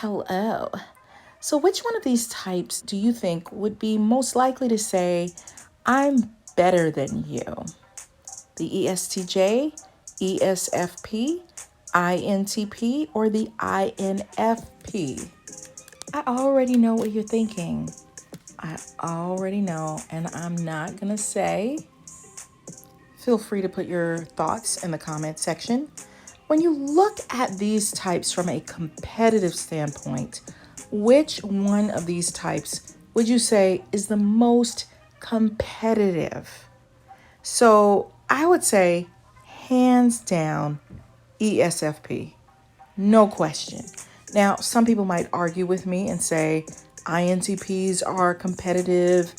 Hello. So, which one of these types do you think would be most likely to say, I'm better than you? The ESTJ, ESFP, INTP, or the INFP? I already know what you're thinking. I already know, and I'm not going to say. Feel free to put your thoughts in the comment section. When you look at these types from a competitive standpoint, which one of these types would you say is the most competitive? So I would say, hands down, ESFP. No question. Now, some people might argue with me and say INTPs are competitive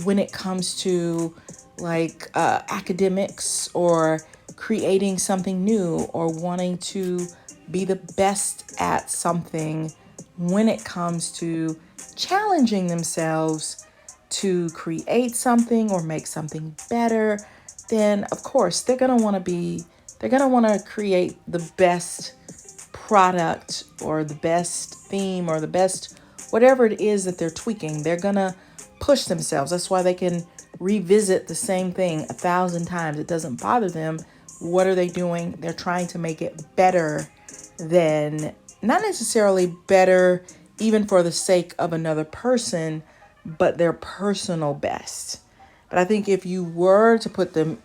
when it comes to academics or creating something new or wanting to be the best at something when it comes to challenging themselves to create something or make something better. Then of course they're going to want to create the best product or the best theme or the best whatever it is that they're tweaking. They're going to push themselves. That's why they can revisit the same thing 1,000 times. It doesn't bother them. What are they doing? They're trying to make it better than, not necessarily better even for the sake of another person, but their personal best. But I think if you were to put them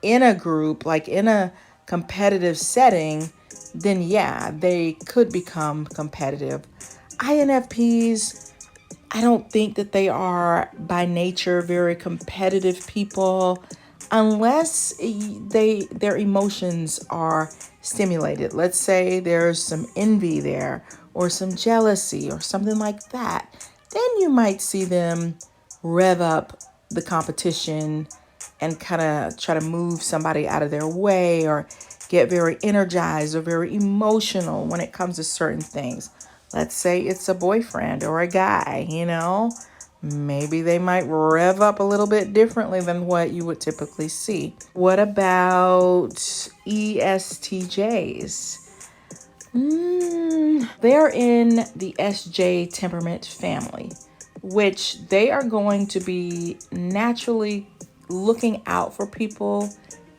in a group, like in a competitive setting, then yeah, they could become competitive. INFPs, I don't think that they are by nature very competitive people unless their emotions are stimulated. Let's say there's some envy there or some jealousy or something like that. Then you might see them rev up the competition and kind of try to move somebody out of their way or get very energized or very emotional when it comes to certain things. Let's say it's a boyfriend or a guy, maybe they might rev up a little bit differently than what you would typically see. What about ESTJs? They're in the SJ temperament family, which they are going to be naturally looking out for people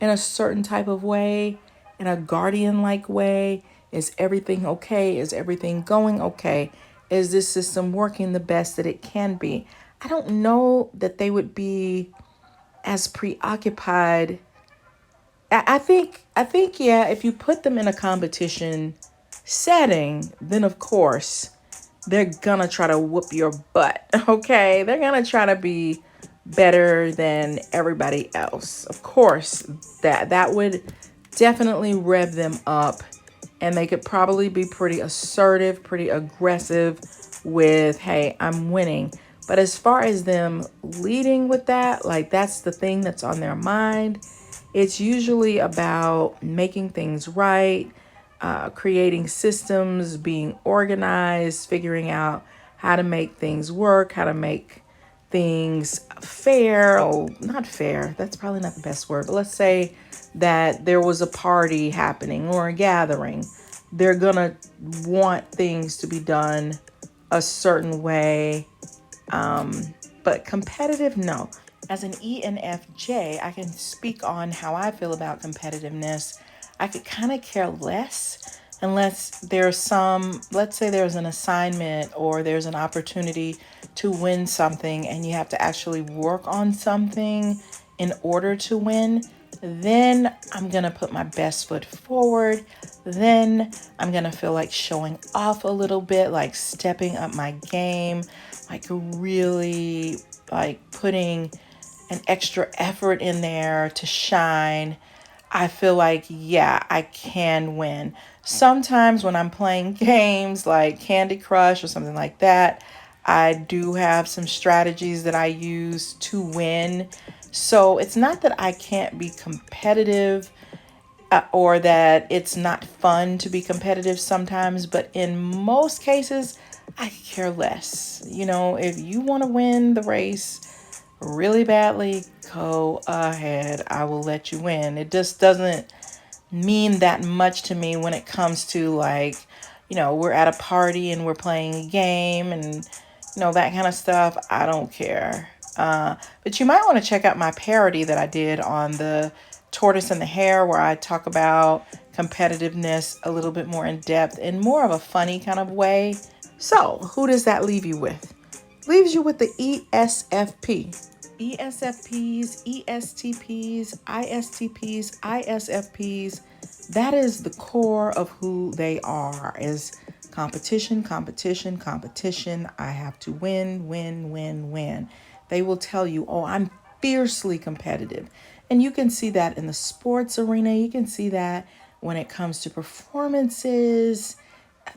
in a certain type of way, in a guardian-like way. Is everything okay? Is everything going okay? Is this system working the best that it can be? I don't know that they would be as preoccupied. I think, yeah, if you put them in a competition setting, then of course they're gonna try to whoop your butt. Okay, they're gonna try to be better than everybody else. Of course, that would definitely rev them up, and they could probably be pretty assertive, pretty aggressive with, hey, I'm winning. But as far as them leading with that, like that's the thing that's on their mind. It's usually about making things right, creating systems, being organized, figuring out how to make things work, how to make things fair. Oh, not fair. That's probably not the best word. But let's say that there was a party happening or a gathering. They're going to want things to be done a certain way. But competitive, no. As an ENFJ, I can speak on how I feel about competitiveness. I could kind of care less unless there's let's say there's an assignment or there's an opportunity to win something and you have to actually work on something in order to win. Then I'm going to put my best foot forward. Then I'm going to feel like showing off a little bit, like stepping up my game, like really like putting an extra effort in there to shine. I feel like, yeah, I can win. Sometimes when I'm playing games like Candy Crush or something like that, I do have some strategies that I use to win. So it's not that I can't be competitive or that it's not fun to be competitive sometimes, but in most cases, I care less. If you want to win the race really badly, go ahead. I will let you win. It just doesn't mean that much to me when it comes to like, we're at a party and we're playing a game and, that kind of stuff. I don't care. But you might want to check out my parody that I did on the tortoise and the hare, where I talk about competitiveness a little bit more in depth in more of a funny kind of way. So, who does that leave you with? Leaves you with the ESFP. ESFPs, ESTPs, ISTPs, ISFPs. That is the core of who they are, is competition, competition, competition. I have to win, win, win, win. They will tell you, oh, I'm fiercely competitive. And you can see that in the sports arena. You can see that when it comes to performances,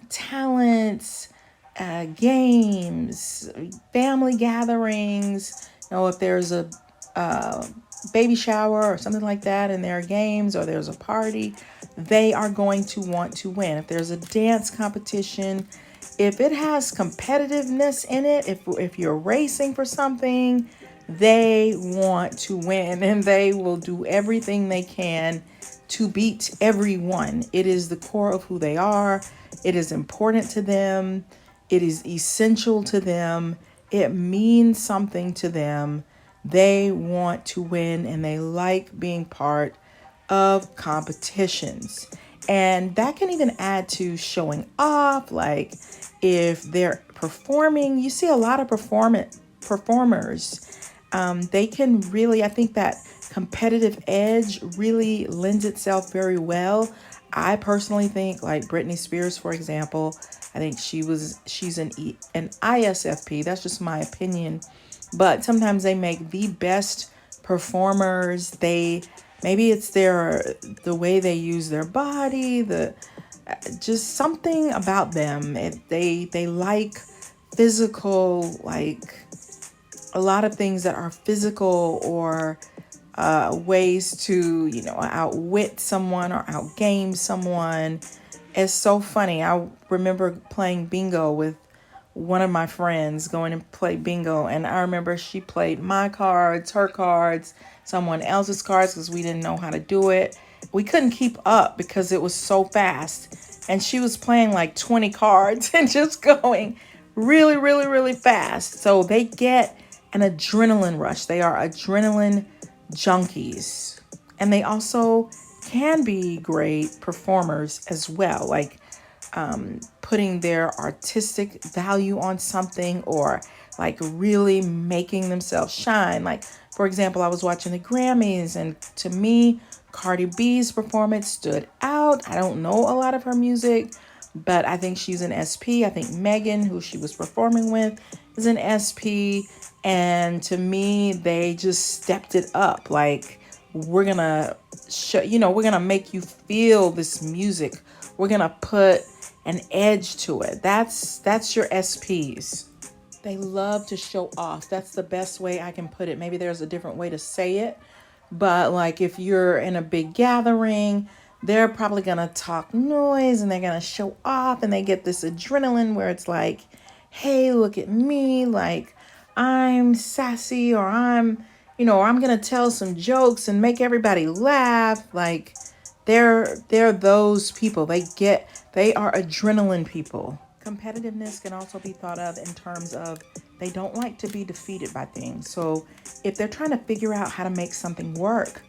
talents, games, family gatherings. If there's a baby shower or something like that, and there are games or there's a party, they are going to want to win. If there's a dance competition, if it has competitiveness in it, if you're racing for something, they want to win, and they will do everything they can to beat everyone. It is the core of who they are. It is important to them. It is essential to them. It means something to them. They want to win, and they like being part of competitions. And that can even add to showing off. Like if they're performing, you see a lot of performers. They can really, I think that competitive edge really lends itself very well. I personally think, like Britney Spears, for example, I think she's an ISFP. That's just my opinion. But sometimes they make the best performers. Maybe it's the way they use their body, just something about them. They like physical, like a lot of things that are physical, or ways to, outwit someone or outgame someone. It's so funny. I remember playing bingo with one of my friends, going and play bingo. And I remember she played my cards, her cards, someone else's cards, because we didn't know how to do it. We couldn't keep up because it was so fast. And she was playing like 20 cards and just going really, really, really fast. So they get an adrenaline rush. They are adrenaline junkies. And they also can be great performers as well, like putting their artistic value on something, or like really making themselves shine. Like, for example, I was watching the Grammys, and to me, Cardi B's performance stood out. I don't know a lot of her music, but I think she's an SP. I think Megan, who she was performing with, is an SP. And to me, they just stepped it up. Like, we're gonna we're gonna make you feel this music. We're gonna put an edge to it. That's your SPs. They love to show off. That's the best way I can put it. Maybe there's a different way to say it, but like if you're in a big gathering, they're probably gonna talk noise and they're gonna show off, and they get this adrenaline where it's like, hey, look at me, like I'm sassy, or I'm gonna tell some jokes and make everybody laugh. Like they're those people. They are adrenaline people. Competitiveness can also be thought of in terms of they don't like to be defeated by things. So if they're trying to figure out how to make something work,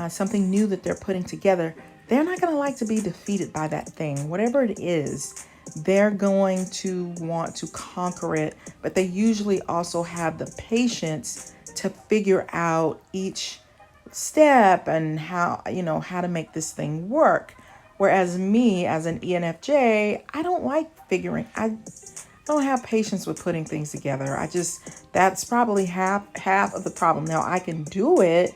something new that they're putting together, they're not going to like to be defeated by that thing. Whatever it is, they're going to want to conquer it, but they usually also have the patience to figure out each step and how to make this thing work. Whereas me, as an ENFJ, I don't like figuring. I don't have patience with putting things together. That's probably half of the problem. Now I can do it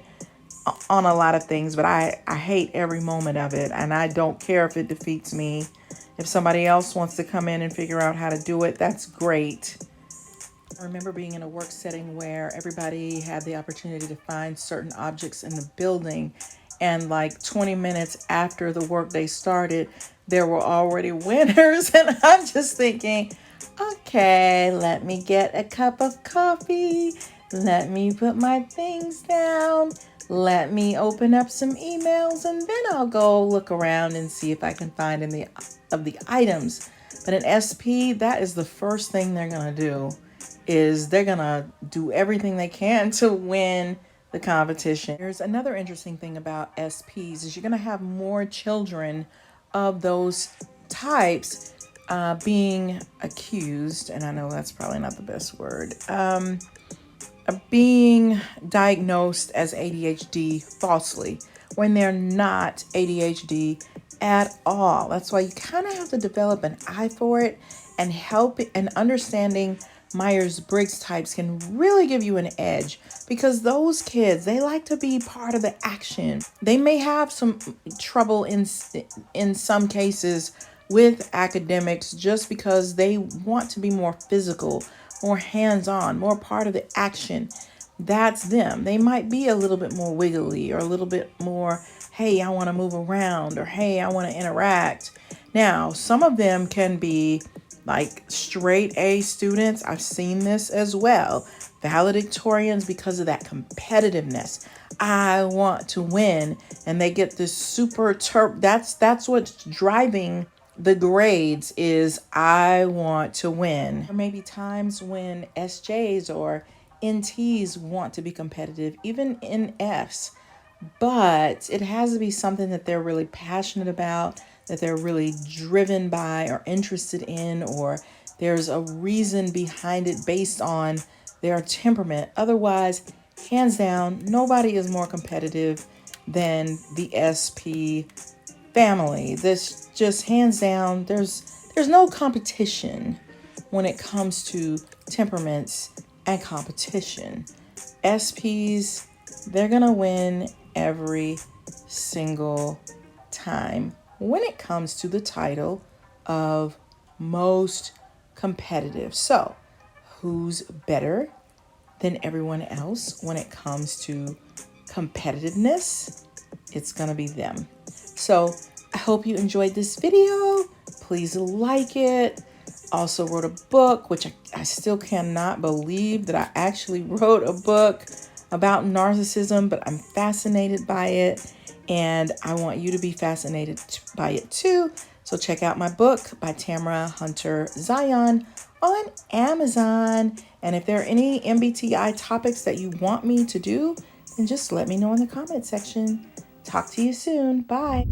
on a lot of things, but I hate every moment of it, and I don't care if it defeats me. If somebody else wants to come in and figure out how to do it, that's great. I remember being in a work setting where everybody had the opportunity to find certain objects in the building, and like 20 minutes after the workday started, there were already winners. And I'm just thinking, okay, let me get a cup of coffee. Let me put my things down. Let me open up some emails, and then I'll go look around and see if I can find any of the items. But an SP, that is the first thing they're going to do, is they're going to do everything they can to win the competition. There's another interesting thing about SPs is you're going to have more children of those types being accused, and I know that's probably not the best word, being diagnosed as ADHD falsely when they're not ADHD at all. That's why you kind of have to develop an eye for it, and help it, and understanding Myers-Briggs types can really give you an edge, because those kids, they like to be part of the action. They may have some trouble in some cases with academics just because they want to be more physical, more hands-on, more part of the action. That's them. They might be a little bit more wiggly, or a little bit more, hey, I want to move around, or hey, I want to interact. Now, some of them can be like straight A students. I've seen this as well. Valedictorians, because of that competitiveness. I want to win. And they get this super that's what's driving the grades, is I want to win. There may be times when SJs or NTs want to be competitive, even in Fs, but it has to be something that they're really passionate about, that they're really driven by or interested in, or there's a reason behind it based on their temperament. Otherwise, hands down, nobody is more competitive than the SP family. This just hands down, there's no competition when it comes to temperaments and competition. SPs, they're gonna win every single time when it comes to the title of most competitive. So, who's better than everyone else when it comes to competitiveness? It's gonna be them. So I hope you enjoyed this video. Please like it. Also wrote a book, which I still cannot believe that I actually wrote a book about narcissism, but I'm fascinated by it, and I want you to be fascinated by it too. So check out my book by Tamara Hunter Zyon on Amazon. And if there are any MBTI topics that you want me to do, then just let me know in the comment section. Talk to you soon. Bye.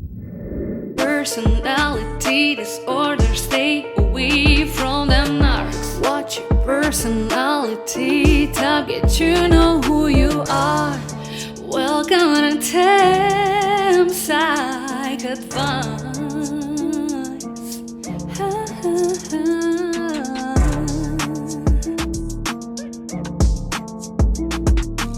Personality disorder, stay away from them narcs. Watch your personality, target, you know who you are. Welcome to Tam Psych Advice.